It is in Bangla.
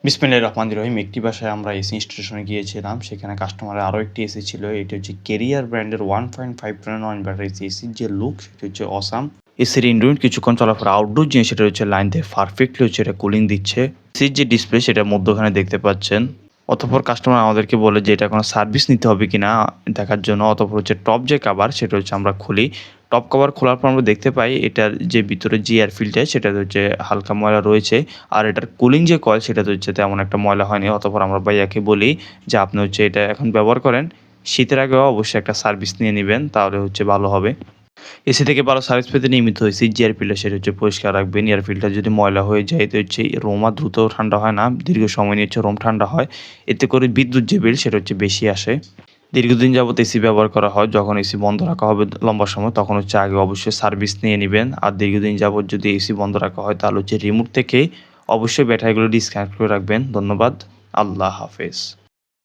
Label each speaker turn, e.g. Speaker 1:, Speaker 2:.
Speaker 1: বিসমিল্লাহির রহমানির রহিম। একটি বাসায় আমরা এসি ইনস্টলেশনে গিয়েছিলাম। সেখানে কাস্টমারের আরও একটি এসি ছিল। এটি হচ্ছে কেরিয়ার ব্র্যান্ডের 1.5 টন ইনভার্টার এসির যে লুক সেটি হচ্ছে অসাম। এসির ইনডোর কিছুক্ষণ চলার পর আউটডোর যে সেটা হচ্ছে লাইন থেকে পারফেক্টলি হচ্ছে এটা কুলিং দিচ্ছে। এসির যে ডিসপ্লে সেটা মধ্যখানে দেখতে পাচ্ছেন। অতঃপর কাস্টমার আমাদেরকে বলে যে এটা কোনো সার্ভিস নিতে হবে কিনা দেখার জন্য। অতঃপর হচ্ছে টপ যে কভার সেটা হচ্ছে আমরা খুলি। টপ কভার খোলার পর আমরা দেখতে পাই এটার যে ভিতরে যে এয়ার ফিল্টার সেটাতে হচ্ছে হালকা ময়লা রয়েছে। আর এটার কুলিং যে কয়েল সেটাতে হচ্ছে তেমন একটা ময়লা হয়নি। অতঃপর আমরা ভাইয়াকে বলি যে আপনি হচ্ছে এটা এখন ব্যবহার করেন। শীতের আগেও অবশ্যই একটা সার্ভিস নিয়ে নিবেন, তাহলে হচ্ছে ভালো হবে। এসি থেকে ভালো সার্ভিস পেতে নিয়মিত এসির যে এয়ার ফিল্টার সেটা হচ্ছে পরিষ্কার রাখবেন। এয়ার ফিল্টার যদি ময়লা হয়ে যায় তো হচ্ছে রুম আর দ্রুত ঠান্ডা হয় না। দীর্ঘ সময় নিয়ে হচ্ছে রুম ঠান্ডা হয়। এতে করে বিদ্যুৎ যে বিল সেটা হচ্ছে বেশি আসে। দীর্ঘদিন যাবত এসি ব্যবহার করা হয়, যখন এসি বন্ধ রাখা হবে লম্বা সময় তখন হচ্ছে আগে অবশ্যই সার্ভিস নিয়ে নিবেন। আর দীর্ঘদিন যাবত যদি এসি বন্ধ রাখা হয় তাহলে হচ্ছে রিমোট থেকে অবশ্যই ব্যাটারিগুলো ডিসকানেক্ট করে রাখবেন। ধন্যবাদ। আল্লাহ হাফেজ।